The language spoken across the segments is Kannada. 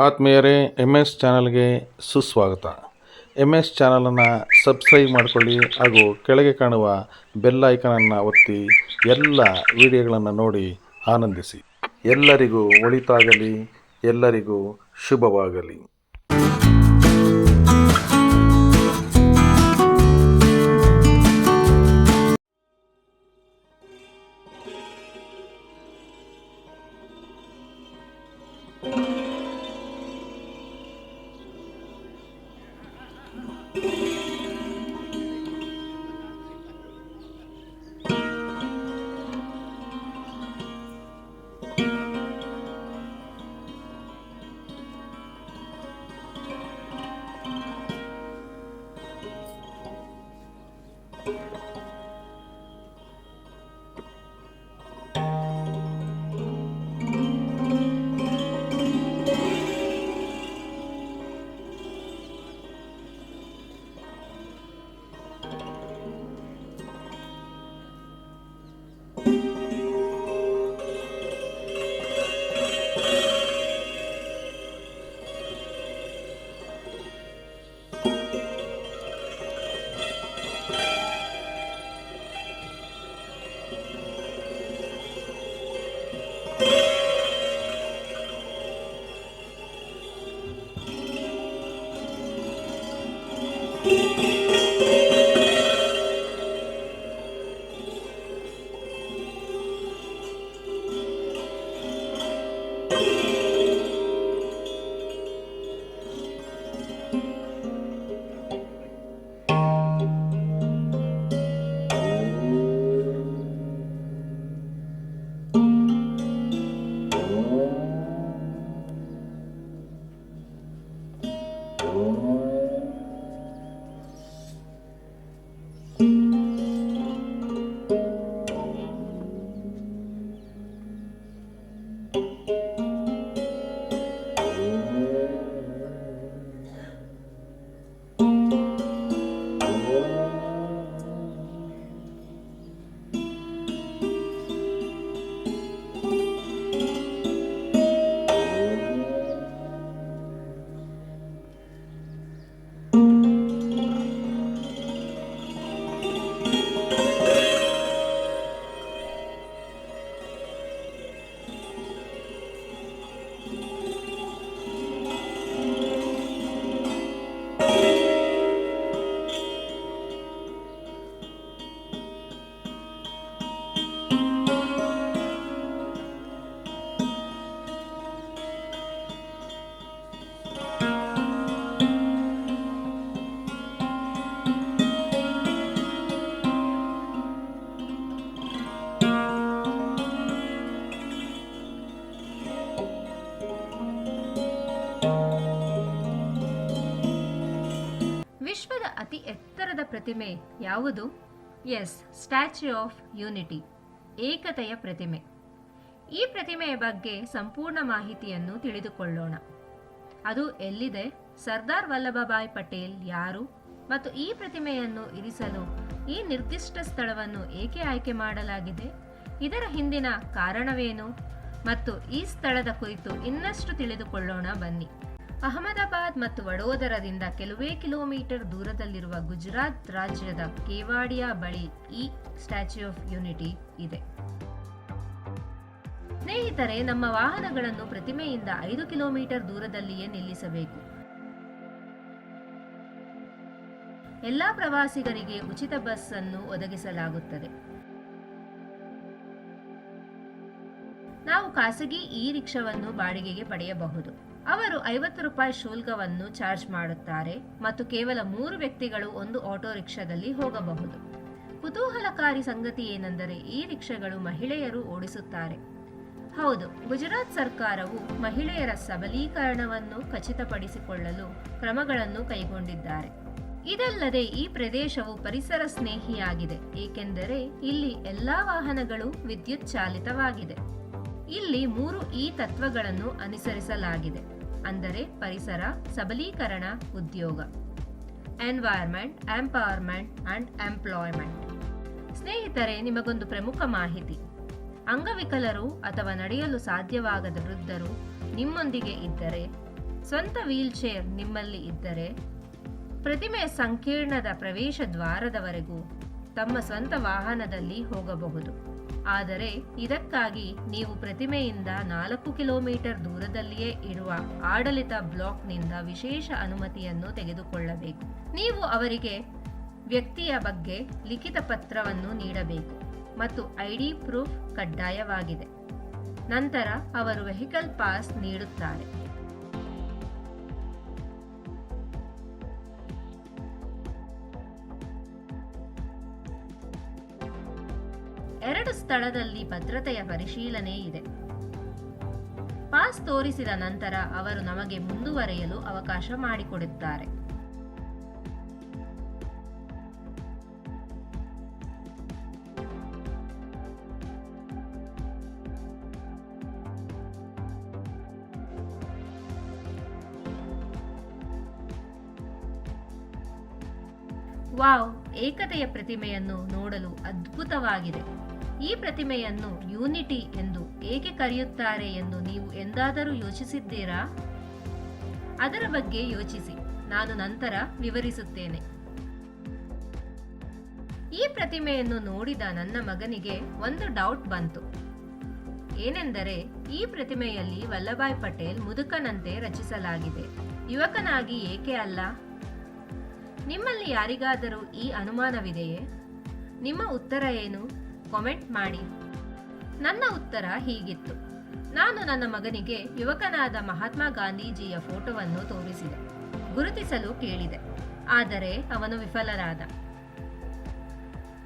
ಆತ್ಮೀಯರೇ, ಎಮ್ ಎಸ್ ಚಾನಲ್ಗೆ ಸುಸ್ವಾಗತ. ಎಮ್ ಎಸ್ ಚಾನಲನ್ನು ಸಬ್ಸ್ಕ್ರೈಬ್ ಮಾಡಿಕೊಳ್ಳಿ ಹಾಗೂ ಕೆಳಗೆ ಕಾಣುವ ಬೆಲ್ ಐಕನನ್ನು ಒತ್ತಿ ಎಲ್ಲ ವಿಡಿಯೋಗಳನ್ನು ನೋಡಿ ಆನಂದಿಸಿ. ಎಲ್ಲರಿಗೂ ಒಳಿತಾಗಲಿ, ಎಲ್ಲರಿಗೂ ಶುಭವಾಗಲಿ. ವಿಶ್ವದ ಅತಿ ಎತ್ತರದ ಪ್ರತಿಮೆ ಯಾವುದು? ಎಸ್, ಸ್ಟ್ಯಾಚ್ಯೂ ಆಫ್ ಯೂನಿಟಿ, ಏಕತೆಯ ಪ್ರತಿಮೆ. ಈ ಪ್ರತಿಮೆಯ ಬಗ್ಗೆ ಸಂಪೂರ್ಣ ಮಾಹಿತಿಯನ್ನು ತಿಳಿದುಕೊಳ್ಳೋಣ. ಅದು ಎಲ್ಲಿದೆ, ಸರ್ದಾರ್ ವಲ್ಲಭಭಾಯ್ ಪಟೇಲ್ ಯಾರು ಮತ್ತು ಈ ಪ್ರತಿಮೆಯನ್ನು ಇರಿಸಲು ಈ ನಿರ್ದಿಷ್ಟ ಸ್ಥಳವನ್ನು ಏಕೆ ಆಯ್ಕೆ ಮಾಡಲಾಗಿದೆ, ಇದರ ಹಿಂದಿನ ಕಾರಣವೇನು ಮತ್ತು ಈ ಸ್ಥಳದ ಕುರಿತು ಇನ್ನಷ್ಟು ತಿಳಿದುಕೊಳ್ಳೋಣ ಬನ್ನಿ. ಅಹಮದಾಬಾದ್ ಮತ್ತು ವಡೋದರದಿಂದ ಕೆಲವೇ ಕಿಲೋಮೀಟರ್ ದೂರದಲ್ಲಿರುವ ಗುಜರಾತ್ ರಾಜ್ಯದ ಕೇವಾಡಿಯಾ ಬಳಿ ಈ ಸ್ಟ್ಯಾಚ್ಯೂ ಆಫ್ ಯೂನಿಟಿ ಇದೆ. ಸ್ನೇಹಿತರೆ, ನಮ್ಮ ವಾಹನಗಳನ್ನು ಪ್ರತಿಮೆಯಿಂದ 5 ಕಿಲೋಮೀಟರ್ ದೂರದಲ್ಲಿಯೇ ನಿಲ್ಲಿಸಬೇಕು. ಎಲ್ಲಾ ಪ್ರವಾಸಿಗರಿಗೆ ಉಚಿತ ಬಸ್ ಅನ್ನು ಒದಗಿಸಲಾಗುತ್ತದೆ. ನಾವು ಖಾಸಗಿ ಇ ರಿಕ್ಷಾವನ್ನು ಬಾಡಿಗೆಗೆ ಪಡೆಯಬಹುದು. ಅವರು 50 ರೂಪಾಯಿ ಶುಲ್ಕವನ್ನು ಚಾರ್ಜ್ ಮಾಡುತ್ತಾರೆ ಮತ್ತು ಕೇವಲ 3 ವ್ಯಕ್ತಿಗಳು ಒಂದು ಆಟೋ ರಿಕ್ಷಾದಲ್ಲಿ ಹೋಗಬಹುದು. ಕುತೂಹಲಕಾರಿ ಸಂಗತಿ ಏನೆಂದರೆ ಈ ರಿಕ್ಷಾಗಳು ಮಹಿಳೆಯರು ಓಡಿಸುತ್ತಾರೆ. ಹೌದು, ಗುಜರಾತ್ ಸರ್ಕಾರವು ಮಹಿಳೆಯರ ಸಬಲೀಕರಣವನ್ನು ಖಚಿತಪಡಿಸಿಕೊಳ್ಳಲು ಕ್ರಮಗಳನ್ನು ಕೈಗೊಂಡಿದ್ದಾರೆ. ಇದಲ್ಲದೆ ಈ ಪ್ರದೇಶವು ಪರಿಸರ ಸ್ನೇಹಿಯಾಗಿದೆ, ಏಕೆಂದರೆ ಇಲ್ಲಿ ಎಲ್ಲಾ ವಾಹನಗಳು ವಿದ್ಯುತ್ ಚಾಲಿತವಾಗಿದೆ. ಇಲ್ಲಿ 3 ಈ ತತ್ವಗಳನ್ನು ಅನುಸರಿಸಲಾಗಿದೆ, ಅಂದರೆ ಪರಿಸರ, ಸಬಲೀಕರಣ, ಉದ್ಯೋಗ. Environment, empowerment and employment. ಸ್ನೇಹಿತರೆ, ನಿಮಗೊಂದು ಪ್ರಮುಖ ಮಾಹಿತಿ. ಅಂಗವಿಕಲರು ಅಥವಾ ನಡೆಯಲು ಸಾಧ್ಯವಾಗದ ವೃದ್ಧರು ನಿಮ್ಮೊಂದಿಗೆ ಇದ್ದರೆ ಸ್ವಂತ ವೀಲ್ಚೇರ್ ನಿಮ್ಮಲ್ಲಿ ಇದ್ದರೆ ಪ್ರತಿಮೆಯ ಸಂಕೀರ್ಣದ ಪ್ರವೇಶ ದ್ವಾರದವರೆಗೂ ತಮ್ಮ ಸ್ವಂತ ವಾಹನದಲ್ಲಿ ಹೋಗಬಹುದು. ಆದರೆ ಇದಕ್ಕಾಗಿ ನೀವು ಪ್ರತಿಮೆಯಿಂದ 4 ಕಿಲೋಮೀಟರ್ ದೂರದಲ್ಲಿಯೇ ಇರುವ ಆಡಳಿತ ಬ್ಲಾಕ್ನಿಂದ ವಿಶೇಷ ಅನುಮತಿಯನ್ನು ತೆಗೆದುಕೊಳ್ಳಬೇಕು. ನೀವು ಅವರಿಗೆ ವ್ಯಕ್ತಿಯ ಬಗ್ಗೆ ಲಿಖಿತ ಪತ್ರವನ್ನು ನೀಡಬೇಕು ಮತ್ತು ಐಡಿ ಪ್ರೂಫ್ ಕಡ್ಡಾಯವಾಗಿದೆ. ನಂತರ ಅವರು ವೆಹಿಕಲ್ ಪಾಸ್ ನೀಡುತ್ತಾರೆ. ಎರಡು ಸ್ಥಳದಲ್ಲಿ ಭದ್ರತೆಯ ಪರಿಶೀಲನೆ ಇದೆ. ಪಾಸ್ ತೋರಿಸಿದ ನಂತರ ಅವರು ನಮಗೆ ಮುಂದುವರಿಯಲು ಅವಕಾಶ ಮಾಡಿಕೊಡುತ್ತಾರೆ. ವಾವ್! ಏಕತೆಯ ಪ್ರತಿಮೆಯನ್ನು ನೋಡಲು ಅದ್ಭುತವಾಗಿದೆ. ಈ ಪ್ರತಿಮೆಯನ್ನು ಯೂನಿಟಿ ಎಂದು ಏಕೆ ಕರೆಯುತ್ತಾರೆ ಎಂದು ನೀವು ಎಂದಾದರೂ ಯೋಚಿಸಿದ್ದೀರಾ? ಅದರ ಬಗ್ಗೆ ಯೋಚಿಸಿ, ನಾನು ನಂತರ ವಿವರಿಸುತ್ತೇನೆ. ಈ ಪ್ರತಿಮೆಯನ್ನು ನೋಡಿದ ನನ್ನ ಮಗನಿಗೆ ಒಂದು ಡೌಟ್ ಬಂತು. ಏನೆಂದರೆ, ಈ ಪ್ರತಿಮೆಯಲ್ಲಿ ವಲ್ಲಭಾಯ್ ಪಟೇಲ್ ಮುದುಕನಂತೆ ರಚಿಸಲಾಗಿದೆ, ಯುವಕನಾಗಿ ಏಕೆ ಅಲ್ಲ? ನಿಮ್ಮಲ್ಲಿ ಯಾರಿಗಾದರೂ ಈ ಅನುಮಾನವಿದೆಯೇ? ನಿಮ್ಮ ಉತ್ತರ ಏನು? ಕಾಮೆಂಟ್ ಮಾಡಿ. ನನ್ನ ಉತ್ತರ ಹೀಗಿತ್ತು. ನಾನು ನನ್ನ ಮಗನಿಗೆ ಯುವಕನಾದ ಮಹಾತ್ಮ ಗಾಂಧೀಜಿಯ ಫೋಟೋವನ್ನು ತೋರಿಸಿದೆ, ಗುರುತಿಸಲು ಕೇಳಿದೆ. ಆದರೆ ಅವನು ವಿಫಲರಾದ.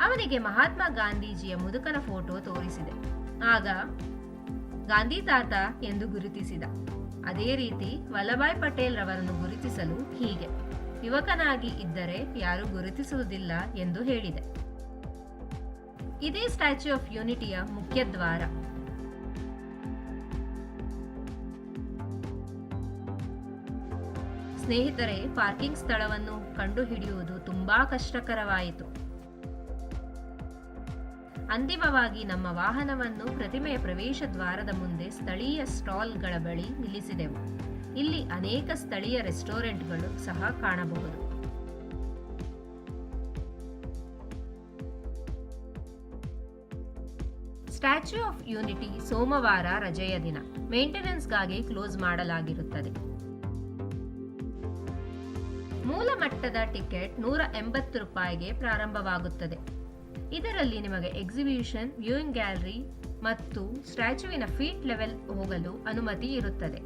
ಅವನಿಗೆ ಮಹಾತ್ಮ ಗಾಂಧೀಜಿಯ ಮುದುಕನ ಫೋಟೋ ತೋರಿಸಿದೆ. ಆಗ ಗಾಂಧಿ ತಾತ ಎಂದು ಗುರುತಿಸಿದ. ಅದೇ ರೀತಿ ವಲ್ಲಭಾಯ್ ಪಟೇಲ್ ರವರನ್ನು ಗುರುತಿಸಲು ಹೀಗೆ, ಯುವಕನಾಗಿ ಇದ್ದರೆ ಯಾರೂ ಗುರುತಿಸುವುದಿಲ್ಲ ಎಂದು ಹೇಳಿದೆ. ಇದೇ ಸ್ಟ್ಯಾಚ್ಯೂ ಆಫ್ ಯೂನಿಟಿಯ ಮುಖ್ಯ ದ್ವಾರ. ಸ್ನೇಹಿತರೆ, ಪಾರ್ಕಿಂಗ್ ಸ್ಥಳವನ್ನು ಕಂಡುಹಿಡಿಯುವುದು ತುಂಬಾ ಕಷ್ಟಕರವಾಯಿತು. ಅಂತಿಮವಾಗಿ ನಮ್ಮ ವಾಹನವನ್ನು ಪ್ರತಿಮೆಯ ಪ್ರವೇಶ ದ್ವಾರದ ಮುಂದೆ ಸ್ಥಳೀಯ ಸ್ಟಾಲ್ಗಳ ಬಳಿ ನಿಲ್ಲಿಸಿದೆವು. ಇಲ್ಲಿ ಅನೇಕ ಸ್ಥಳೀಯ ರೆಸ್ಟೋರೆಂಟ್ಗಳು ಸಹ ಕಾಣಬಹುದು. ಸ್ಟ್ಯಾಚ್ಯೂ ಆಫ್ ಯೂನಿಟಿ ಸೋಮವಾರ ರಜೆಯ ದಿನ, ಮೇಂಟೆನೆನ್ಸ್ಗಾಗಿ ಕ್ಲೋಸ್ ಮಾಡಲಾಗಿರುತ್ತದೆ. ಮೂಲ ಮಟ್ಟದ ಟಿಕೆಟ್ ₹180 ಪ್ರಾರಂಭವಾಗುತ್ತದೆ. ಇದರಲ್ಲಿ ನಿಮಗೆ ಎಕ್ಸಿಬಿಷನ್, ವ್ಯೂಯಿಂಗ್ ಗ್ಯಾಲರಿ ಮತ್ತು ಸ್ಟ್ಯಾಚ್ಯೂವಿನ ಫೀಟ್ ಲೆವೆಲ್ ಹೋಗಲು ಅನುಮತಿ ಇರುತ್ತದೆ.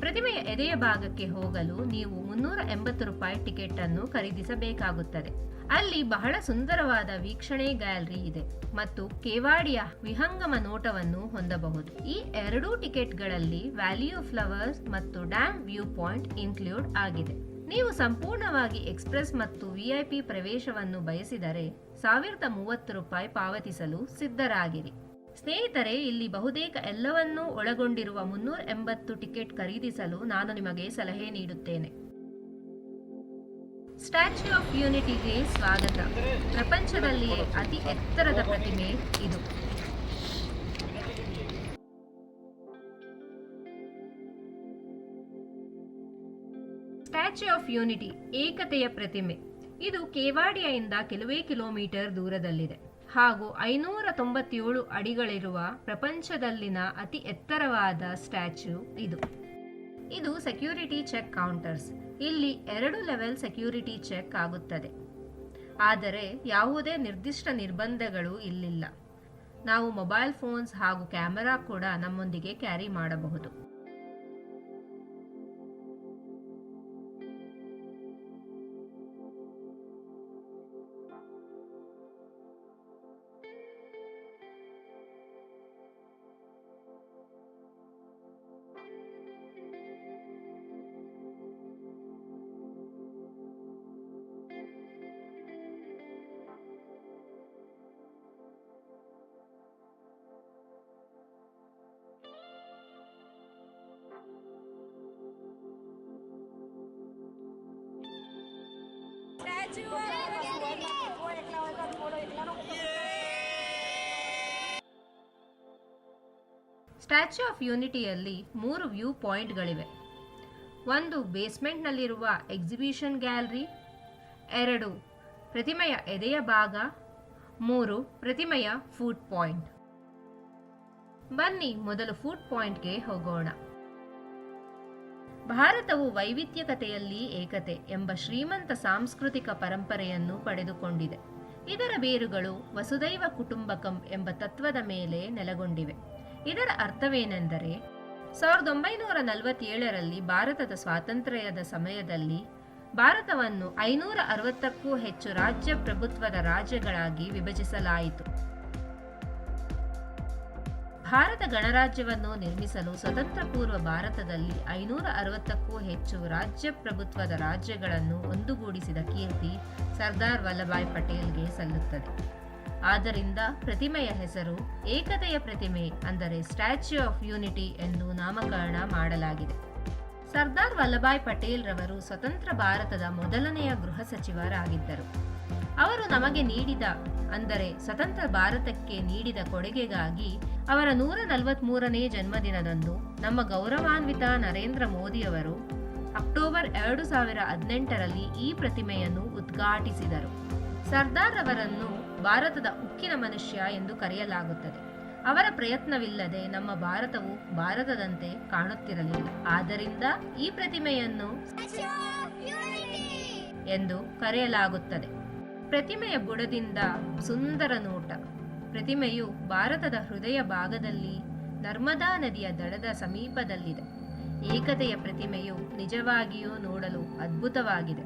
ಪ್ರತಿಮೆಯ ಎದೆಯ ಭಾಗಕ್ಕೆ ಹೋಗಲು ನೀವು ₹380 ಟಿಕೆಟ್ ಅನ್ನು ಖರೀದಿಸಬೇಕಾಗುತ್ತದೆ. ಅಲ್ಲಿ ಬಹಳ ಸುಂದರವಾದ ವೀಕ್ಷಣೆ ಗ್ಯಾಲರಿ ಇದೆ ಮತ್ತು ಕೇವಾಡಿಯ ವಿಹಂಗಮ ನೋಟವನ್ನು ಹೊಂದಬಹುದು. ಈ ಎರಡೂ ಟಿಕೆಟ್ಗಳಲ್ಲಿ ವ್ಯಾಲಿ ಆಫ್ ಫ್ಲವರ್ಸ್ ಮತ್ತು ಡ್ಯಾಮ್ ವ್ಯೂ ಪಾಯಿಂಟ್ ಇನ್ಕ್ಲೂಡ್ ಆಗಿದೆ. ನೀವು ಸಂಪೂರ್ಣವಾಗಿ ಎಕ್ಸ್ಪ್ರೆಸ್ ಮತ್ತು ವಿಐಪಿ ಪ್ರವೇಶವನ್ನು ಬಯಸಿದರೆ ₹1030 ಪಾವತಿಸಲು ಸಿದ್ಧರಾಗಿರಿ. ಸ್ನೇಹಿತರೆ, ಇಲ್ಲಿ ಬಹುತೇಕ ಎಲ್ಲವನ್ನೂ ಒಳಗೊಂಡಿರುವ 380 ಟಿಕೆಟ್ ಖರೀದಿಸಲು ನಾನು ನಿಮಗೆ ಸಲಹೆ ನೀಡುತ್ತೇನೆ. ಸ್ಟ್ಯಾಚ್ಯೂ ಆಫ್ ಯೂನಿಟಿಗೆ ಸ್ವಾಗತ. ಪ್ರಪಂಚದಲ್ಲಿಯೇ ಅತಿ ಎತ್ತರದ ಪ್ರತಿಮೆ ಇದು. ಸ್ಟ್ಯಾಚ್ಯೂ ಆಫ್ ಯೂನಿಟಿ ಏಕತೆಯ ಪ್ರತಿಮೆ. ಇದು ಕೇವಾಡಿಯಾದಿಂದ ಕೆಲವೇ ಕಿಲೋಮೀಟರ್ ದೂರದಲ್ಲಿದೆ ಹಾಗೂ 597 ಅಡಿಗಳಿರುವ ಪ್ರಪಂಚದಲ್ಲಿನ ಅತಿ ಎತ್ತರವಾದ ಸ್ಟ್ಯಾಚ್ಯೂ ಇದು. ಇದು ಸೆಕ್ಯೂರಿಟಿ ಚೆಕ್ ಕೌಂಟರ್ಸ್. ಇಲ್ಲಿ 2 ಲೆವೆಲ್ ಸೆಕ್ಯೂರಿಟಿ ಚೆಕ್ ಆಗುತ್ತದೆ. ಆದರೆ ಯಾವುದೇ ನಿರ್ದಿಷ್ಟ ನಿರ್ಬಂಧಗಳು ಇಲ್ಲಿಲ್ಲ. ನಾವು ಮೊಬೈಲ್ ಫೋನ್ಸ್ ಹಾಗೂ ಕ್ಯಾಮೆರಾ ಕೂಡ ನಮ್ಮೊಂದಿಗೆ ಕ್ಯಾರಿ ಮಾಡಬಹುದು. ಸ್ಟ್ಯಾಚ್ಯೂ ಆಫ್ ಯೂನಿಟಿಯಲ್ಲಿ 3 ವ್ಯೂ ಪಾಯಿಂಟ್ಗಳಿವೆ. 1 ಬೇಸ್ಮೆಂಟ್ನಲ್ಲಿರುವ ಎಕ್ಸಿಬಿಷನ್ ಗ್ಯಾಲರಿ, 2 ಪ್ರತಿಮೆಯ ಎದೆಯ ಭಾಗ, 3 ಪ್ರತಿಮೆಯ ಫುಟ್ ಪಾಯಿಂಟ್. ಬನ್ನಿ ಮೊದಲು ಫುಟ್ ಪಾಯಿಂಟ್ಗೆ ಹೋಗೋಣ. ಭಾರತವು ವೈವಿಧ್ಯತೆಯಲ್ಲಿ ಏಕತೆ ಎಂಬ ಶ್ರೀಮಂತ ಸಾಂಸ್ಕೃತಿಕ ಪರಂಪರೆಯನ್ನು ಪಡೆದುಕೊಂಡಿದೆ. ಇದರ ಬೇರುಗಳು ವಸುದೈವ ಕುಟುಂಬಕಂ ಎಂಬ ತತ್ವದ ಮೇಲೆ ನೆಲೆಗೊಂಡಿವೆ. ಇದರ ಅರ್ಥವೇನೆಂದರೆ 1947ರಲ್ಲಿ ಭಾರತದ ಸ್ವಾತಂತ್ರ್ಯದ ಸಮಯದಲ್ಲಿ ಭಾರತವನ್ನು 560ಕ್ಕೂ ಹೆಚ್ಚು ರಾಜ್ಯ ಪ್ರಭುತ್ವದ ರಾಜ್ಯಗಳಾಗಿ ವಿಭಜಿಸಲಾಯಿತು. ಭಾರತ ಗಣರಾಜ್ಯವನ್ನು ನಿರ್ಮಿಸಲು ಸ್ವತಂತ್ರ ಪೂರ್ವ ಭಾರತದಲ್ಲಿ 560ಕ್ಕೂ ಹೆಚ್ಚು ರಾಜ್ಯ ಪ್ರಭುತ್ವದ ರಾಜ್ಯಗಳನ್ನು ಒಂದುಗೂಡಿಸಿದ ಕೀರ್ತಿ ಸರ್ದಾರ್ ವಲ್ಲಭಾಯ್ ಪಟೇಲ್ಗೆ ಸಲ್ಲುತ್ತದೆ. ಆದ್ದರಿಂದ ಪ್ರತಿಮೆಯ ಹೆಸರು ಏಕತೆಯ ಪ್ರತಿಮೆ ಅಂದರೆ ಸ್ಟ್ಯಾಚ್ಯೂ ಆಫ್ ಯೂನಿಟಿ ಎಂದು ನಾಮಕರಣ ಮಾಡಲಾಗಿದೆ. ಸರ್ದಾರ್ ವಲ್ಲಭಾಯ್ ಪಟೇಲ್ ರವರು ಸ್ವತಂತ್ರ ಭಾರತದ ಮೊದಲನೆಯ ಗೃಹ ಸಚಿವರಾಗಿದ್ದರು. ಅವರು ನಮಗೆ ನೀಡಿದ ಅಂದರೆ ಸ್ವತಂತ್ರ ಭಾರತಕ್ಕೆ ನೀಡಿದ ಕೊಡುಗೆಗಾಗಿ ಅವರ 143ನೇ ಜನ್ಮದಿನದಂದು ನಮ್ಮ ಗೌರವಾನ್ವಿತ ನರೇಂದ್ರ ಮೋದಿಯವರು ಅಕ್ಟೋಬರ್ 2018ರಲ್ಲಿ ಈ ಪ್ರತಿಮೆಯನ್ನು ಉದ್ಘಾಟಿಸಿದರು. ಸರ್ದಾರ್ ಅವರನ್ನು ಭಾರತದ ಉಕ್ಕಿನ ಮನುಷ್ಯ ಎಂದು ಕರೆಯಲಾಗುತ್ತದೆ. ಅವರ ಪ್ರಯತ್ನವಿಲ್ಲದೆ ನಮ್ಮ ಭಾರತವು ಭಾರತದಂತೆ ಕಾಣುತ್ತಿರಲಿಲ್ಲ. ಆದ್ದರಿಂದ ಈ ಪ್ರತಿಮೆಯನ್ನು ಎಂದು ಕರೆಯಲಾಗುತ್ತದೆ. ಪ್ರತಿಮೆಯ ಬುಡದಿಂದ ಸುಂದರ ನೋಟ. ಪ್ರತಿಮೆಯು ಭಾರತದ ಹೃದಯ ಭಾಗದಲ್ಲಿ ನರ್ಮದಾ ನದಿಯ ದಡದ ಸಮೀಪದಲ್ಲಿದೆ. ಏಕತೆಯ ಪ್ರತಿಮೆಯು ನಿಜವಾಗಿಯೂ ನೋಡಲು ಅದ್ಭುತವಾಗಿದೆ.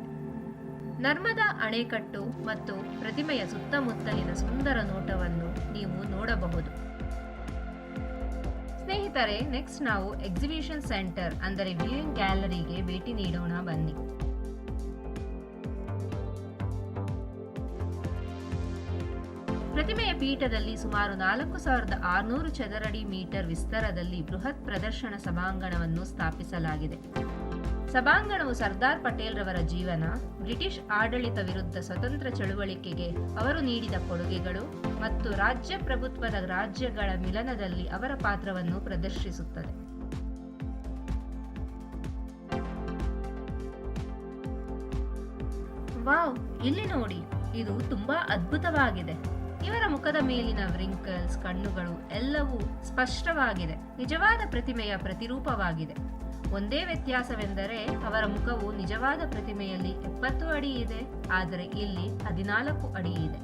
ನರ್ಮದಾ ಅಣೆಕಟ್ಟು ಮತ್ತು ಪ್ರತಿಮೆಯ ಸುತ್ತಮುತ್ತಲಿನ ಸುಂದರ ನೋಟವನ್ನು ನೀವು ನೋಡಬಹುದು. ಸ್ನೇಹಿತರೆ, ನೆಕ್ಸ್ಟ್ ನಾವು ಎಕ್ಸಿಬಿಷನ್ ಸೆಂಟರ್ ಅಂದರೆ ವ್ಯೂಯಿಂಗ್ ಗ್ಯಾಲರಿಗೆ ಭೇಟಿ ನೀಡೋಣ ಬನ್ನಿ. ಪ್ರತಿಮೆಯ ಪೀಠದಲ್ಲಿ ಸುಮಾರು 4600 ಚದರಡಿ ಮೀಟರ್ ವಿಸ್ತಾರದಲ್ಲಿ ಬೃಹತ್ ಪ್ರದರ್ಶನ ಸಭಾಂಗಣವನ್ನು ಸ್ಥಾಪಿಸಲಾಗಿದೆ. ಸಭಾಂಗಣವು ಸರ್ದಾರ್ ಪಟೇಲ್ ರವರ ಜೀವನ, ಬ್ರಿಟಿಷ್ ಆಡಳಿತ ವಿರುದ್ಧ ಸ್ವತಂತ್ರ ಚಳುವಳಿಕೆಗೆ ಅವರು ನೀಡಿದ ಕೊಡುಗೆಗಳು ಮತ್ತು ರಾಜ್ಯ ಪ್ರಭುತ್ವದ ರಾಜ್ಯಗಳ ಮಿಲನದಲ್ಲಿ ಅವರ ಪಾತ್ರವನ್ನು ಪ್ರದರ್ಶಿಸುತ್ತದೆ. ವಾವ್, ಇಲ್ಲಿ ನೋಡಿ, ಇದು ತುಂಬಾ ಅದ್ಭುತವಾಗಿದೆ. ಇವರ ಮುಖದ ಮೇಲಿನ ವ್ರಿಂಕಲ್ಸ್, ಕಣ್ಣುಗಳು ಎಲ್ಲವೂ ಸ್ಪಷ್ಟವಾಗಿದೆ. ನಿಜವಾದ ಪ್ರತಿಮೆಯ ಪ್ರತಿರೂಪವಾಗಿದೆ. ಒಂದೇ ವ್ಯತ್ಯಾಸವೆಂದರೆ ಅವರ ಮುಖವು ನಿಜವಾದ ಪ್ರತಿಮೆಯಲ್ಲಿ 70 ಅಡಿ ಇದೆ, ಆದರೆ ಇಲ್ಲಿ 14 ಅಡಿ ಇದೆ.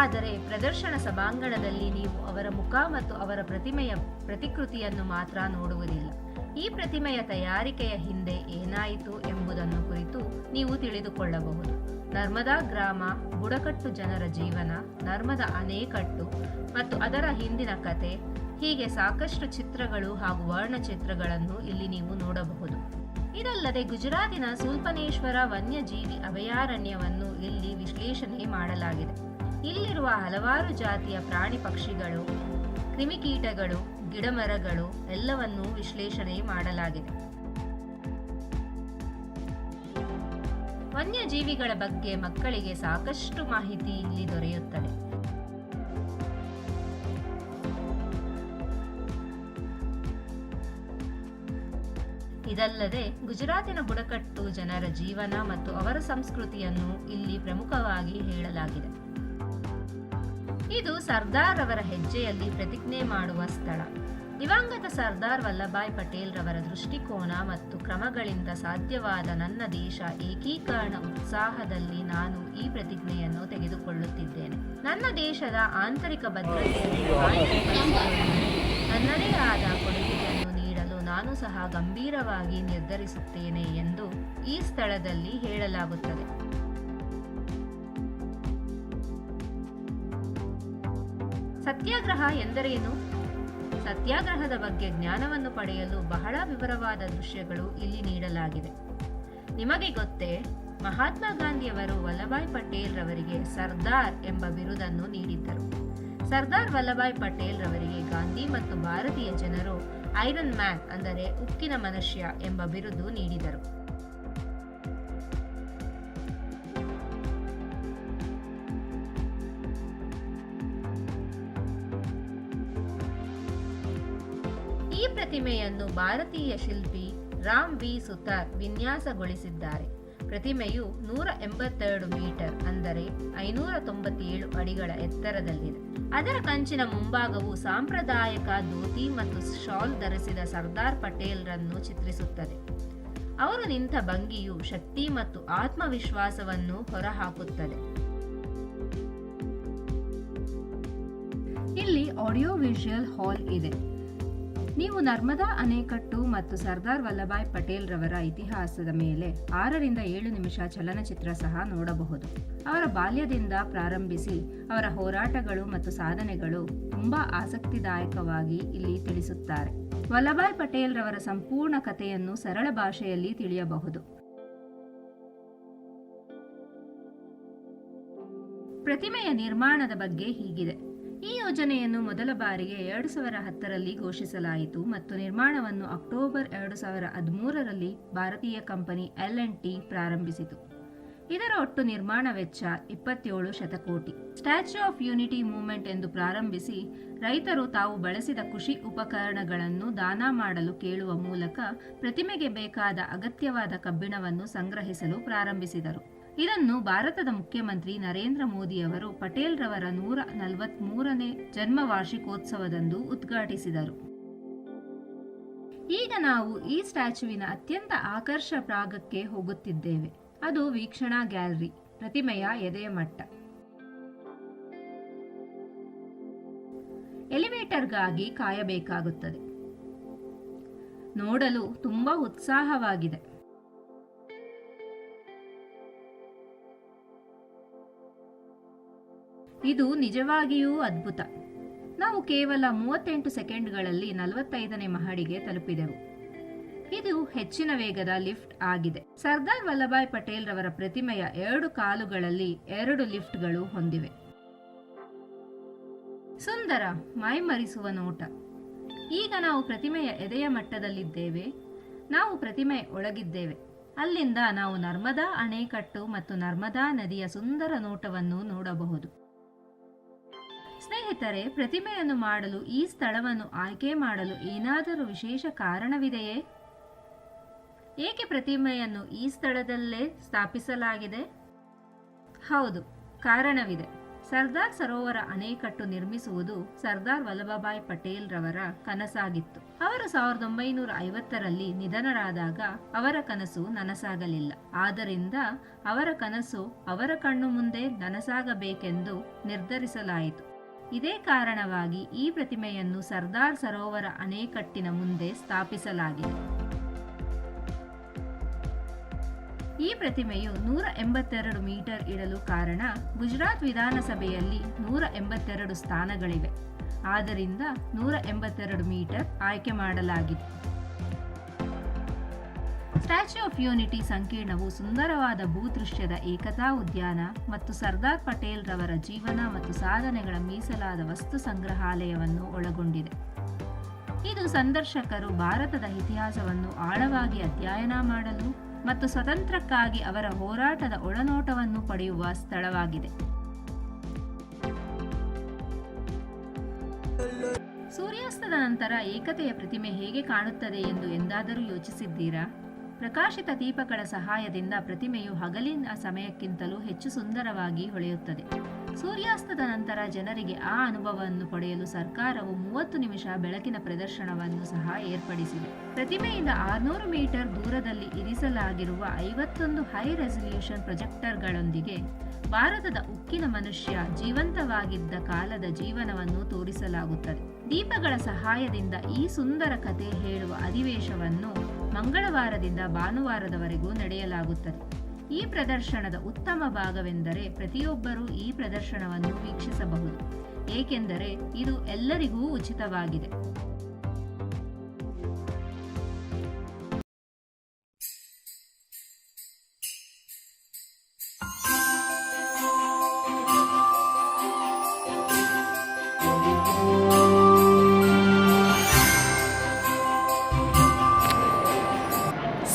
ಆದರೆ ಪ್ರದರ್ಶನ ಸಭಾಂಗಣದಲ್ಲಿ ನೀವು ಅವರ ಮುಖ ಮತ್ತು ಅವರ ಪ್ರತಿಮೆಯ ಪ್ರತಿಕೃತಿಯನ್ನು ಮಾತ್ರ ನೋಡುವುದಿಲ್ಲ. ಈ ಪ್ರತಿಮೆಯ ತಯಾರಿಕೆಯ ಹಿಂದೆ ಏನಾಯಿತು ಎಂಬುದನ್ನು ಕುರಿತು ನೀವು ತಿಳಿದುಕೊಳ್ಳಬಹುದು. ನರ್ಮದಾ ಗ್ರಾಮ, ಬುಡಕಟ್ಟು ಜನರ ಜೀವನ, ನರ್ಮದಾ ಅಣೆಕಟ್ಟು ಮತ್ತು ಅದರ ಹಿಂದಿನ ಕತೆ, ಹೀಗೆ ಸಾಕಷ್ಟು ಚಿತ್ರಗಳು ಹಾಗೂ ವರ್ಣಚಿತ್ರಗಳನ್ನು ಇಲ್ಲಿ ನೀವು ನೋಡಬಹುದು. ಇದಲ್ಲದೆ ಗುಜರಾತಿನ ಸುಲ್ಪನೇಶ್ವರ ವನ್ಯಜೀವಿ ಅಭಯಾರಣ್ಯವನ್ನು ಇಲ್ಲಿ ವಿಶ್ಲೇಷಣೆ ಮಾಡಲಾಗಿದೆ. ಇಲ್ಲಿರುವ ಹಲವಾರು ಜಾತಿಯ ಪ್ರಾಣಿ ಪಕ್ಷಿಗಳು, ಕ್ರಿಮಿಕೀಟಗಳು, ಗಿಡಮರಗಳು ಎಲ್ಲವನ್ನೂ ವಿಶ್ಲೇಷಣೆ ಮಾಡಲಾಗಿದೆ. ವನ್ಯಜೀವಿಗಳ ಬಗ್ಗೆ ಮಕ್ಕಳಿಗೆ ಸಾಕಷ್ಟು ಮಾಹಿತಿ ಇಲ್ಲಿ ದೊರೆಯುತ್ತದೆ. ಇದಲ್ಲದೆ ಗುಜರಾತಿನ ಬುಡಕಟ್ಟು ಜನರ ಜೀವನ ಮತ್ತು ಅವರ ಸಂಸ್ಕೃತಿಯನ್ನು ಇಲ್ಲಿ ಪ್ರಮುಖವಾಗಿ ಹೇಳಲಾಗಿದೆ. ಇದು ಸರ್ದಾರ್ ಅವರ ಹೆಜ್ಜೆಯಲ್ಲಿ ಪ್ರತಿಜ್ಞೆ ಮಾಡುವ ಸ್ಥಳ. ದಿವಂಗತ ಸರ್ದಾರ್ ವಲ್ಲಭಾಯ್ ಪಟೇಲ್ ರವರ ದೃಷ್ಟಿಕೋನ ಮತ್ತು ಕ್ರಮಗಳಿಂದ ಸಾಧ್ಯವಾದ ನನ್ನ ದೇಶ ಏಕೀಕರಣ ಉತ್ಸಾಹದಲ್ಲಿ ನಾನು ಈ ಪ್ರತಿಜ್ಞೆಯನ್ನು ತೆಗೆದುಕೊಳ್ಳುತ್ತಿದ್ದೇನೆ. ನನ್ನ ದೇಶದ ಆಂತರಿಕ ಭದ್ರತೆಯನ್ನು ನನ್ನದೇ ಆದ ಕೊಡುಗೆಯನ್ನು ನೀಡಲು ನಾನು ಸಹ ಗಂಭೀರವಾಗಿ ನಿರ್ಧರಿಸುತ್ತೇನೆ ಎಂದು ಈ ಸ್ಥಳದಲ್ಲಿ ಹೇಳಲಾಗುತ್ತದೆ. ಸತ್ಯಾಗ್ರಹ ಎಂದರೇನು? ಸತ್ಯಾಗ್ರಹದ ಬಗ್ಗೆ ಜ್ಞಾನವನ್ನು ಪಡೆಯಲು ಬಹಳ ವಿವರವಾದ ದೃಶ್ಯಗಳು ಇಲ್ಲಿ ನೀಡಲಾಗಿದೆ. ನಿಮಗೆ ಗೊತ್ತೇ, ಮಹಾತ್ಮ ಗಾಂಧಿಯವರು ವಲ್ಲಭಾಯ್ ಪಟೇಲ್ ರವರಿಗೆ ಸರ್ದಾರ್ ಎಂಬ ಬಿರುದನ್ನು ನೀಡಿದ್ದರು. ಸರ್ದಾರ್ ವಲ್ಲಭಾಯ್ ಪಟೇಲ್ ರವರಿಗೆ ಗಾಂಧಿ ಮತ್ತು ಭಾರತೀಯ ಜನರು ಐರನ್ ಮ್ಯಾನ್ ಅಂದರೆ ಉಕ್ಕಿನ ಮನುಷ್ಯ ಎಂಬ ಬಿರುದು ನೀಡಿದರು. ಈ ಪ್ರತಿಮೆಯನ್ನು ಭಾರತೀಯ ಶಿಲ್ಪಿ ರಾಮ್ ವಿ ಸುತಾರ್ ವಿನ್ಯಾಸಗೊಳಿಸಿದ್ದಾರೆ. ಪ್ರತಿಮೆಯು 182 ಮೀಟರ್ ಅಂದರೆ 597 ಅಡಿಗಳ ಎತ್ತರದಲ್ಲಿದೆ. ಅದರ ಕಂಚಿನ ಮುಂಭಾಗವು ಸಾಂಪ್ರದಾಯಿಕ ಧೋತಿ ಮತ್ತು ಶಾಲ್ ಧರಿಸಿದ ಸರ್ದಾರ್ ಪಟೇಲ್ರನ್ನು ಚಿತ್ರಿಸುತ್ತದೆ. ಅವರು ನಿಂತ ಭಂಗಿಯು ಶಕ್ತಿ ಮತ್ತು ಆತ್ಮವಿಶ್ವಾಸವನ್ನು ಹೊರಹಾಕುತ್ತದೆ. ಇಲ್ಲಿ ಆಡಿಯೋ ವಿಜುವಲ್ ಹಾಲ್ ಇದೆ. ನೀವು ನರ್ಮದಾ ಅಣೆಕಟ್ಟು ಮತ್ತು ಸರ್ದಾರ್ ವಲ್ಲಭಾಯ್ ಪಟೇಲ್ ರವರ ಇತಿಹಾಸದ ಮೇಲೆ 6-7 ನಿಮಿಷ ಚಲನಚಿತ್ರ ಸಹ ನೋಡಬಹುದು. ಅವರ ಬಾಲ್ಯದಿಂದ ಪ್ರಾರಂಭಿಸಿ ಅವರ ಹೋರಾಟಗಳು ಮತ್ತು ಸಾಧನೆಗಳು ತುಂಬಾ ಆಸಕ್ತಿದಾಯಕವಾಗಿ ಇಲ್ಲಿ ತಿಳಿಸುತ್ತಾರೆ. ವಲ್ಲಭಾಯ್ ಪಟೇಲ್ ರವರ ಸಂಪೂರ್ಣ ಕಥೆಯನ್ನು ಸರಳ ಭಾಷೆಯಲ್ಲಿ ತಿಳಿಯಬಹುದು. ಪ್ರತಿಮೆಯ ನಿರ್ಮಾಣದ ಬಗ್ಗೆ ಹೀಗಿದೆ. ಈ ಯೋಜನೆಯನ್ನು ಮೊದಲ ಬಾರಿಗೆ 2010ರಲ್ಲಿ ಘೋಷಿಸಲಾಯಿತು ಮತ್ತು ನಿರ್ಮಾಣವನ್ನು ಅಕ್ಟೋಬರ್ 2013ರಲ್ಲಿ ಭಾರತೀಯ ಕಂಪನಿ L&T ಪ್ರಾರಂಭಿಸಿತು. ಇದರ ಒಟ್ಟು ನಿರ್ಮಾಣ ವೆಚ್ಚ 27 ಶತಕೋಟಿ. ಸ್ಟ್ಯಾಚ್ಯೂ ಆಫ್ ಯೂನಿಟಿ ಮೂವ್ಮೆಂಟ್ ಎಂದು ಪ್ರಾರಂಭಿಸಿ ರೈತರು ತಾವು ಬಳಸಿದ ಕೃಷಿ ಉಪಕರಣಗಳನ್ನು ದಾನ ಮಾಡಲು ಕೇಳುವ ಮೂಲಕ ಪ್ರತಿಮೆಗೆ ಬೇಕಾದ ಅಗತ್ಯವಾದ ಕಬ್ಬಿಣವನ್ನು ಸಂಗ್ರಹಿಸಲು ಪ್ರಾರಂಭಿಸಿದರು. ಇದನ್ನು ಭಾರತದ ಮುಖ್ಯಮಂತ್ರಿ ನರೇಂದ್ರ ಮೋದಿಯವರು ಪಟೇಲ್ ರವರ 143ನೇ ಜನ್ಮ ವಾರ್ಷಿಕೋತ್ಸವದಂದು ಉದ್ಘಾಟಿಸಿದರು. ಈಗ ನಾವು ಈ ಸ್ಟ್ಯಾಚ್ಯೂವಿನ ಅತ್ಯಂತ ಆಕರ್ಷಕ ಭಾಗಕ್ಕೆ ಹೋಗುತ್ತಿದ್ದೇವೆ. ಅದು ವೀಕ್ಷಣಾ ಗ್ಯಾಲರಿ, ಪ್ರತಿಮೆಯ ಎದೆಯ ಮಟ್ಟ. ಎಲಿವೇಟರ್ಗಾಗಿ ಕಾಯಬೇಕಾಗುತ್ತದೆ. ನೋಡಲು ತುಂಬಾ ಉತ್ಸಾಹವಾಗಿದೆ. ಇದು ನಿಜವಾಗಿಯೂ ಅದ್ಭುತ. ನಾವು ಕೇವಲ 38 ಸೆಕೆಂಡ್ಗಳಲ್ಲಿ 45ನೇ ಮಹಡಿಗೆ ತಲುಪಿದೆವು. ಇದು ಹೆಚ್ಚಿನ ವೇಗದ ಲಿಫ್ಟ್ ಆಗಿದೆ. ಸರ್ದಾರ್ ವಲ್ಲಭಾಯ್ ಪಟೇಲ್ ರವರ ಪ್ರತಿಮೆಯ 2 ಕಾಲುಗಳಲ್ಲಿ 2 ಲಿಫ್ಟ್ಗಳು ಹೊಂದಿವೆ. ಸುಂದರ, ಮೈಮರಿಸುವ ನೋಟ. ಈಗ ನಾವು ಪ್ರತಿಮೆಯ ಎದೆಯ ಮಟ್ಟದಲ್ಲಿದ್ದೇವೆ. ನಾವು ಪ್ರತಿಮೆಯ ಒಳಗಿದ್ದೇವೆ. ಅಲ್ಲಿಂದ ನಾವು ನರ್ಮದಾ ಅಣೆಕಟ್ಟು ಮತ್ತು ನರ್ಮದಾ ನದಿಯ ಸುಂದರ ನೋಟವನ್ನು ನೋಡಬಹುದು. ಸ್ನೇಹಿತರೆ, ಪ್ರತಿಮೆಯನ್ನು ಮಾಡಲು ಈ ಸ್ಥಳವನ್ನು ಆಯ್ಕೆ ಮಾಡಲು ಏನಾದರೂ ವಿಶೇಷ ಕಾರಣವಿದೆಯೇ? ಏಕೆ ಪ್ರತಿಮೆಯನ್ನು ಈ ಸ್ಥಳದಲ್ಲೇ ಸ್ಥಾಪಿಸಲಾಗಿದೆ? ಹೌದು, ಕಾರಣವಿದೆ. ಸರ್ದಾರ್ ಸರೋವರ ಅಣೆಕಟ್ಟು ನಿರ್ಮಿಸುವುದು ಸರ್ದಾರ್ ವಲ್ಲಭಭಾಯ್ ಪಟೇಲ್ ರವರ ಕನಸಾಗಿತ್ತು. ಅವರು 1950ರಲ್ಲಿ ನಿಧನರಾದಾಗ ಅವರ ಕನಸು ನನಸಾಗಲಿಲ್ಲ. ಆದ್ದರಿಂದ ಅವರ ಕನಸು ಅವರ ಕಣ್ಣು ಮುಂದೆ ನನಸಾಗಬೇಕೆಂದು ನಿರ್ಧರಿಸಲಾಯಿತು. ಇದೇ ಕಾರಣವಾಗಿ ಈ ಪ್ರತಿಮೆಯನ್ನು ಸರ್ದಾರ್ ಸರೋವರ ಅಣೆಕಟ್ಟಿನ ಮುಂದೆ ಸ್ಥಾಪಿಸಲಾಗಿದೆ. ಈ ಪ್ರತಿಮೆಯು 182 ಮೀಟರ್ ಇಡಲು ಕಾರಣ ಗುಜರಾತ್ ವಿಧಾನಸಭೆಯಲ್ಲಿ 182 ಸ್ಥಾನಗಳಿವೆ. ಆದ್ದರಿಂದ 182 ಮೀಟರ್ ಆಯ್ಕೆ ಮಾಡಲಾಗಿದೆ. ಸ್ಟ್ಯಾಚ್ಯೂ ಆಫ್ ಯೂನಿಟಿ ಸಂಕೀರ್ಣವು ಸುಂದರವಾದ ಭೂದೃಶ್ಯದ ಏಕತಾ ಉದ್ಯಾನ ಮತ್ತು ಸರ್ದಾರ್ ಪಟೇಲ್ ರವರ ಜೀವನ ಮತ್ತು ಸಾಧನೆಗಳ ಮೀಸಲಾದ ವಸ್ತು ಸಂಗ್ರಹಾಲಯವನ್ನು ಒಳಗೊಂಡಿದೆ. ಇದು ಸಂದರ್ಶಕರು ಭಾರತದ ಇತಿಹಾಸವನ್ನು ಆಳವಾಗಿ ಅಧ್ಯಯನ ಮಾಡಲು ಮತ್ತು ಸ್ವತಂತ್ರಕ್ಕಾಗಿ ಅವರ ಹೋರಾಟದ ಒಳನೋಟವನ್ನು ಪಡೆಯುವ ಸ್ಥಳವಾಗಿದೆ. ಸೂರ್ಯಾಸ್ತದ ನಂತರ ಏಕತೆಯ ಪ್ರತಿಮೆ ಹೇಗೆ ಕಾಣುತ್ತದೆ ಎಂದು ಎಂದಾದರೂ ಯೋಚಿಸಿದ್ದೀರಾ? ಪ್ರಕಾಶಿತ ದೀಪಗಳ ಸಹಾಯದಿಂದ ಪ್ರತಿಮೆಯು ಹಗಲಿನ ಸಮಯಕ್ಕಿಂತಲೂ ಹೆಚ್ಚು ಸುಂದರವಾಗಿ ಹೊಳೆಯುತ್ತದೆ. ಸೂರ್ಯಾಸ್ತದ ನಂತರ ಜನರಿಗೆ ಆ ಅನುಭವವನ್ನು ಪಡೆಯಲು ಸರ್ಕಾರವು 30 ನಿಮಿಷ ಬೆಳಕಿನ ಪ್ರದರ್ಶನವನ್ನು ಸಹ ಏರ್ಪಡಿಸಿದೆ. ಪ್ರತಿಮೆಯಿಂದ 600 ಮೀಟರ್ ದೂರದಲ್ಲಿ ಇರಿಸಲಾಗಿರುವ 51 ಹೈ ರೆಸಲ್ಯೂಷನ್ ಪ್ರೊಜೆಕ್ಟರ್ಗಳೊಂದಿಗೆ ಭಾರತದ ಉಕ್ಕಿನ ಮನುಷ್ಯ ಜೀವಂತವಾಗಿದ್ದ ಕಾಲದ ಜೀವನವನ್ನು ತೋರಿಸಲಾಗುತ್ತದೆ. ದೀಪಗಳ ಸಹಾಯದಿಂದ ಈ ಸುಂದರ ಕಥೆ ಹೇಳುವ ಅಧಿವೇಶವನ್ನು ಮಂಗಳವಾರದಿಂದ ಭಾನುವಾರದವರೆಗೂ ನಡೆಯಲಾಗುತ್ತದೆ. ಈ ಪ್ರದರ್ಶನದ ಉತ್ತಮ ಭಾಗವೆಂದರೆ ಪ್ರತಿಯೊಬ್ಬರೂ ಈ ಪ್ರದರ್ಶನವನ್ನು ವೀಕ್ಷಿಸಬಹುದು, ಏಕೆಂದರೆ ಇದು ಎಲ್ಲರಿಗೂ ಉಚಿತವಾಗಿದೆ.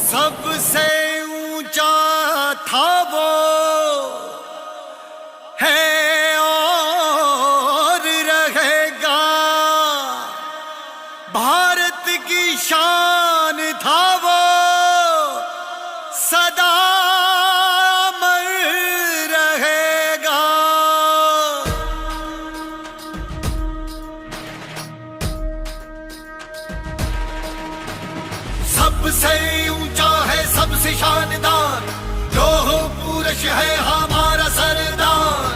सबसे ऊंचा था वो है और रहेगा, भारत की शान था वो सदा अमर रहेगा। सबसे ऊंचा है सबसे शानदार, लोह पुरुष है हमारा सरदार।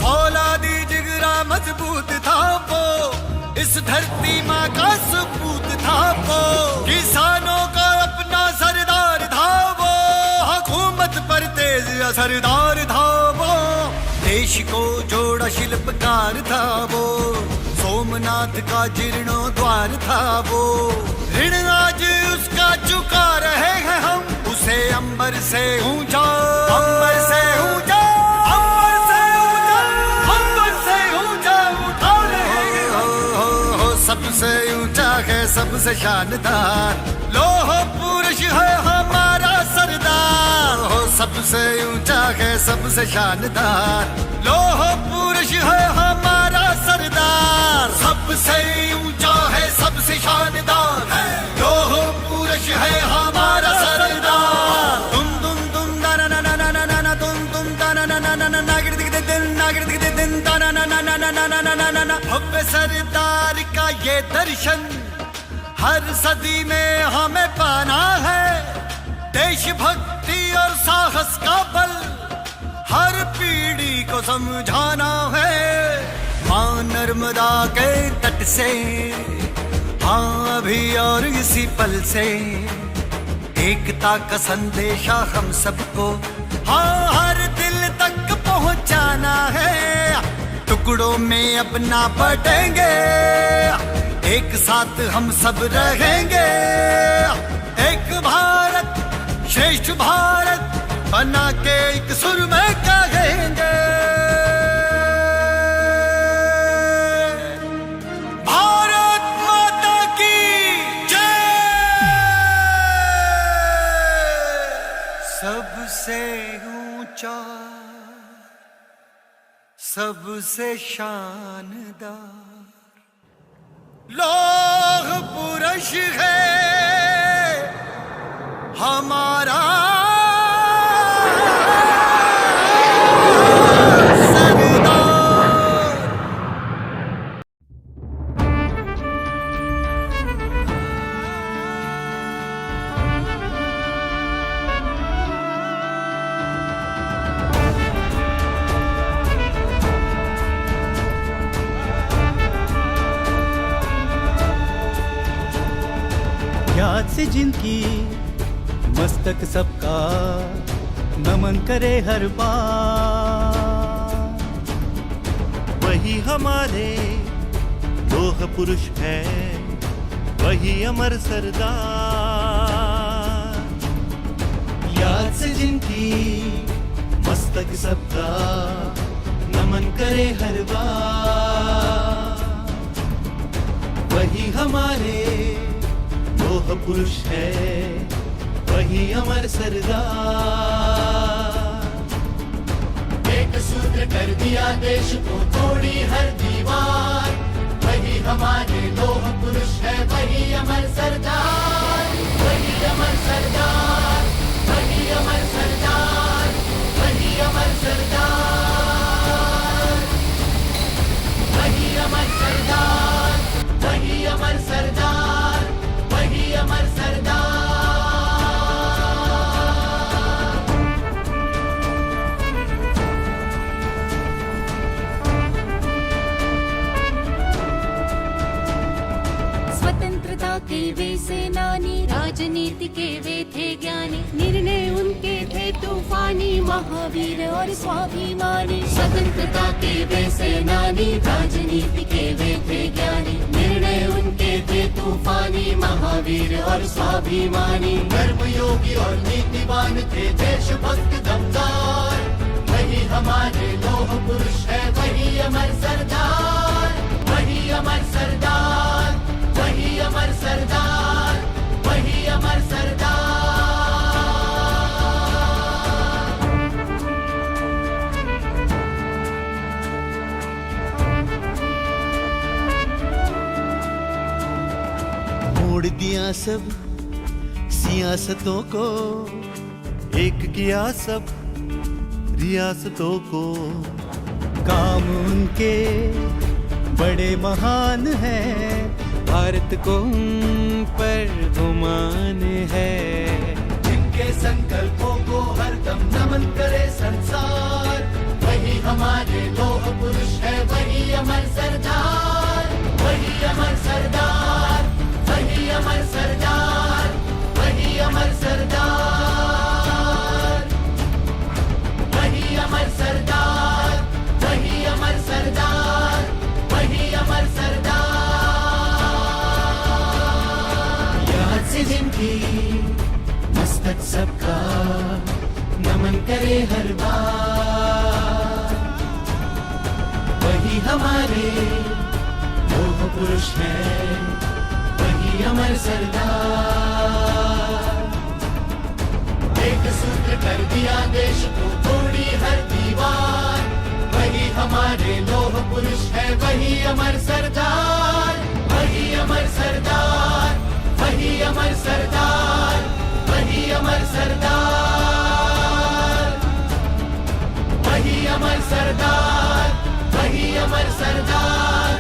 औलादी जिगरा मजबूत था वो, इस धरती माँ का सपूत था वो। किसानों का अपना सरदार था वो, हुकूमत पर तेज असरदार था वो। देश को जोड़ा शिल्पकार था वो, सोमनाथ का जीर्णोद्वार था वो। ऋण आज उसका चुका रहे हैं हम, उसे अंबर से ऊंचा, अंबर से ऊंचा, अंबर से ऊंचा, अंबर से ऊंचा उठा रहे हैं हम। सबसे ऊंचा है सबसे शानदार, लोह पुरुष है हमारा सरदार। हो सबसे ऊंचा है सबसे शानदार, लोह पुरुष है हमारा सरदार। सबसे ऊंचा है सबसे शानदार, लोह पुरुष है हमारा सरदार। तुम तुम ना ना ना ना ना ना ना तुम ना ना ना ना ना ना नागिर दिख दिन नागिर दिख दिन ना ना ना ना ना ना ना ना ना ना ना। भव्य सरदार का ये दर्शन हर सदी में हमें पाना है। देशभक्ति और साहस का बल हर पीढ़ी को समझाना है। मां नर्मदा के तट से, हाँ अभी और इसी पल से, एकता का संदेशा हम सबको, हाँ हर दिल तक पहुंचाना है। टुकड़ों में अपना बटेंगे, एक साथ हम सब रहेंगे। एक भारत श्रेष्ठ भारत बना के एक सुर में कहेंगे। भारत माता की जय। सबसे ऊंचा सबसे शानदार लोह पुरुष है हमारा सरदार। याद से जिनकी मस्तक सबका नमन करे हर बार, वही हमारे लोह पुरुष है, वही अमर सरदार। याद से जिनकी मस्तक सबका नमन करे हर बार, वही हमारे लोह पुरुष है, वही अमर सरदार। एक सूत्र कर दिया देश को तोड़ी हर दीवार, वही हमारे लोह पुरुष है, वही अमर सरदार। वही अमर सरदार, वही अमर सरदार, वही अमर सरदार, वही अमर सरदार, वही अमर सरदार, वही अमर सरदार। स्वतंत्रता के वे सेनानी, राजनीति के वे थे ज्ञानी, निर्णय उनके थे तूफानी, महावीर और स्वाभिमानी। स्वतंत्रता के वे सेनानी, राजनीति के वे थे ज्ञानी, निर्णय उनके थे तूफानी, महावीर और स्वाभिमानी। कर्मयोगी और नीतिवान थे देशभक्त दमदार, वही हमारे लोह पुरुष है, वही अमर सरदार। वही अमर सरदार, वही अमर सरदार, वही अमर सरदार। दिया सब सियासतों को, एक किया सब रियासतों को। काम उनके बड़े महान हैं, भारत को उन पर गुमान है। जिनके संकल्पों को हरदम नमन करे संसार, वही हमारे लोह पुरुष है, वही अमर सरदार, वही अमर सरदार, वही अमर सरदार, वही अमर सरदार, वही अमर सरदार, वही अमर सरदार, वही अमर सरदार। याद से जिनकी मस्तक सबका नमन करे हर बार, वही हमारे लोह पुरुष है, वही अमर सरदार। एक सूत्र कर दिया देश को तोड़ी हर दीवार, वही हमारे लोह पुरुष है, वही अमर सरदार, वही अमर सरदार, वही अमर सरदार, वही अमर सरदार, वही अमर सरदार, वही अमर सरदार।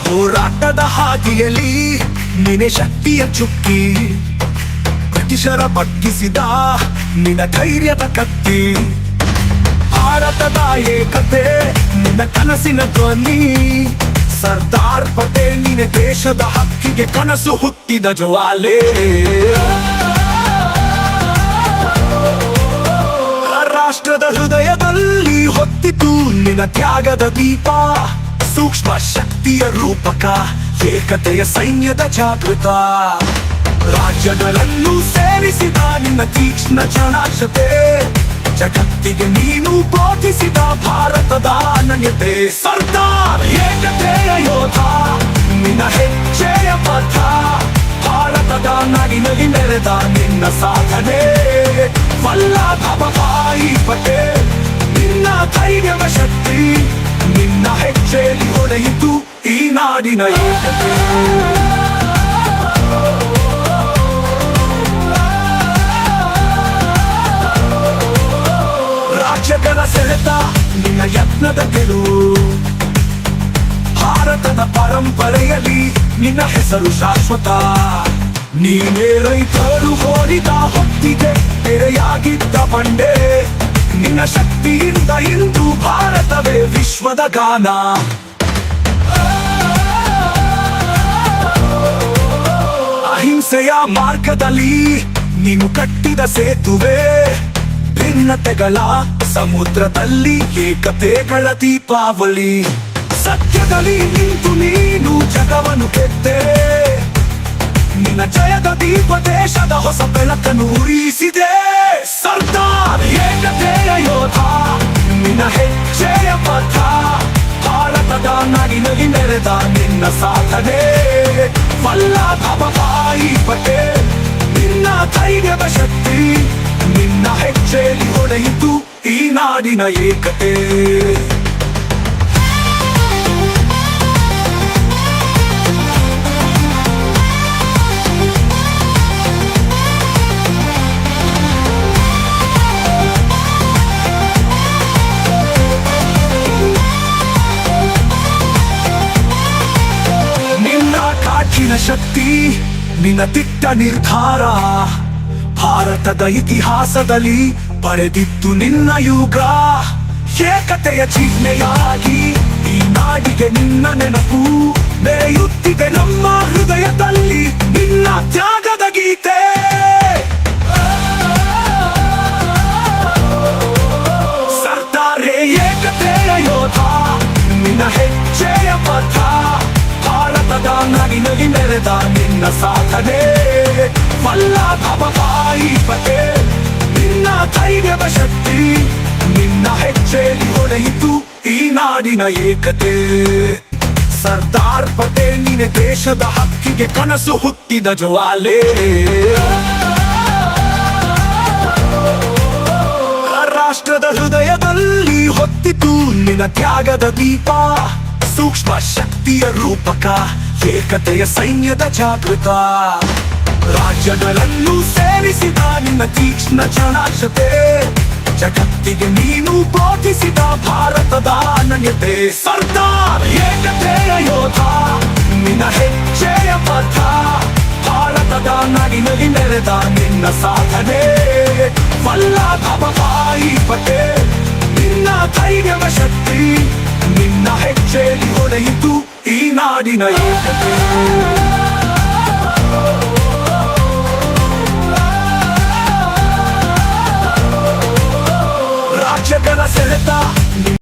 ಹೋರಾಟದ ಹಾದಿಯಲ್ಲಿ ನಿನೆ ಶಕ್ತಿಯ ಚುಕ್ಕಿ, ಬ್ರಿಟಿಷರ ಬಗ್ಗಿಸಿದ ನಿನ್ನ ಧೈರ್ಯದ ಕತ್ತಿ, ಭಾರತದ ಏಕತೆ ನಿನ್ನ ಕನಸಿನ ಧ್ವನಿ, ಸರ್ದಾರ್ ಪಟೇಲ್ ನಿನ್ನ ದೇಶದ ಹಕ್ಕಿಗೆ ಕನಸು ಹುಟ್ಟಿದ ಜ್ವಾಲೆ. ರಾಷ್ಟ್ರದ ಹೃದಯದಲ್ಲಿ ಹೊತ್ತಿತು ನಿನ್ನ ತ್ಯಾಗದ ದೀಪ, ಸೂಕ್ಷ್ಮ ಶಕ್ತಿಯ ರೂಪಕ, ಏಕತೆಯ ಸೈನ್ಯದ ಜಾಗೃತ. ರಾಜ್ಯಗಳನ್ನು ಸೇರಿಸಿದ ನಿನ್ನ ತೀಕ್ಷ್ಣ ಚಾಣಾಕ್ಷತೆ, ಜಗತ್ತಿಗೆ ನೀನು ಬೋಧಿಸಿದ ಭಾರತದ ಅನನ್ಯತೆ. ಸರ್ದಾರ್ ಏಕತೆಯ ಯೋಧ ನಿನ್ನ ಹೆಜ್ಜೆಯ ಪಥ, ಭಾರತದ ನಾಡಿನಲ್ಲಿ ನೆರೆದ ನಿನ್ನ ಸಾಧನೆ. ವಲ್ಲಭಭಾಯಿ ಪಟೇಲ್ ನಿನ್ನ ಧೈರ್ಯದ ಶಕ್ತಿ, ನಿನ್ನ ಹೆಜ್ಜೆಯಲ್ಲಿ ಹೊಡೆಯಿತು ಈ ನಾಡಿನ ಏಕತೆ. ರಾಜ್ಯಗಳ ಸೆಳೆತ ನಿನ್ನ ಯತ್ನದ ಗೆಲುವು, ಭಾರತದ ಪರಂಪರೆಯಲ್ಲಿ ನಿನ್ನ ಹೆಸರು ಶಾಶ್ವತ. ನೀನೇ ರೈತರು ಹೋರಿದ ಹೊತ್ತಿಗೆ ತೆರೆಯಾಗಿದ್ದ ಬಂಡೆ, ನಿನ್ನ ಶಕ್ತಿಯಿಂದ ಇಂದು ಭಾರತವೇ ವಿಶ್ವದ ಗಾನ. ಅಹಿಂಸೆಯ ಮಾರ್ಗದಲ್ಲಿ ನೀನು ಕಟ್ಟಿದ ಸೇತುವೆ, ಭಿನ್ನತೆಗಳ ಸಮುದ್ರದಲ್ಲಿ ಏಕತೆಗಳ ದೀಪಾವಳಿ. ಸತ್ಯದಲ್ಲಿ ನಿಂತು ನೀನು ಜಗವನ್ನು ಗೆದ್ದೆ, ನಿನ್ನ ಜಯದ ದೀಪ ದೇಶದ ಹೊಸ ಬೆಳಕನ್ನು ಉರಿಸಿದೆ. ಸರ್ದಾರ್ ಏಕತೆಯ ಯೋಧ ನಿನ್ನ ಹೆಜ್ಜೆಯ ಪಥ, ಭಾರತ ನಿನ್ನ ಸಾಧನೆ ವಲ್ಲಭಭಾಯಿ ಪಟೇಲ್ ನಿನ್ನ ಧೈರ್ಯದ ಶಕ್ತಿ ನಿನ್ನ ಹೆಜ್ಜೆಯಲ್ಲಿ ಹೊಡೆಯಿತು ಈ ನಾಡಿನ ಏಕತೆ ನಿನ್ನ ಕಾಠಿಣ ಶಕ್ತಿ ನಿನ್ನ ದಿಟ್ಟ ನಿರ್ಧಾರ ಭಾರತದ ಇತಿಹಾಸದಲ್ಲಿ ಬರೆದಿತ್ತು ನಿನ್ನ ಯುಗ ಏಕತೆಯ ಚಿಹ್ನೆಯಾಗಿ ಈ ನಾಡಿಗೆ ನಿನ್ನ ನೆನಪು ಬೆಳೆಯುತ್ತಿದೆ ನಮ್ಮ ಹೃದಯದಲ್ಲಿ ನಿನ್ನ ತ್ಯಾಗದ ಗೀತೆ ಸರ್ದಾರೆ ಏಕತೆಯ ಯೋಧ ನಿನ್ನ ಹೆಜ್ಜೆಯ ಪಥ ಭಾರತದ ನಡಿನಲ್ಲಿ ನೆರೆದ ನಿನ್ನ ಸಾಧನೆ ವಲ್ಲಭಭಾಯಿ ಪಟೇಲ್ ನಿನ್ನ ಧೈರ್ಯದ ಶಕ್ತಿ ನಿನ್ನ ಹೆಜ್ಜೆಯಲ್ಲಿ ಹೊಡೆಯಿತು ಈ ನಾಡಿನ ಏಕತೆ ಸರ್ದಾರ್ ಪಟೇಲ್ ನಿನ್ನ ದೇಶದ ಹಕ್ಕಿಗೆ ಕನಸು ಹುಟ್ಟಿದ ಜ್ವಾಲೆ ರಾಷ್ಟ್ರದ ಹೃದಯದಲ್ಲಿ ಹೊತ್ತಿತು ನಿನ್ನ ತ್ಯಾಗದ ದೀಪ ಸೂಕ್ಷ್ಮ ಶಕ್ತಿಯ ರೂಪಕ ಏಕತೆಯ ಸೈನ್ಯದ ಜಾಗೃತ ರಾಜ್ಯಗಳನ್ನು ಸೇರಿಸಿದ ನಿನ್ನ ತೀಕ್ಷ್ಣ ಚಾಣಾಕ್ಷತೆ ಜಗತ್ತಿಗೆ ನೀನು ಬೋಧಿಸಿದ ಭಾರತದ ಅನನ್ಯತೆ ಸರ್ದಾರ್ ಏಕತೆಯ ಯೋಧ ನಿನ್ನ ಹೆಜ್ಜೆಯ ಪಥ ಭಾರತದ ನಡಿನಲ್ಲಿ ನೆರೆದ ನಿನ್ನ ಸಾಧನೆ ವಲ್ಲಭಭಾಯಿ ಪಟೇಲ್ ನಿನ್ನ ಧೈರ್ಯದ ಶಕ್ತಿ ನಿನ್ನ ಹೆಜ್ಜೆಯಲ್ಲಿ ಹೊಡೆಯಿತು ಈ ನಾಡಿನ ಏಕತೆ ರಾಜ್ಯಗಳ ಸೆಳೆತ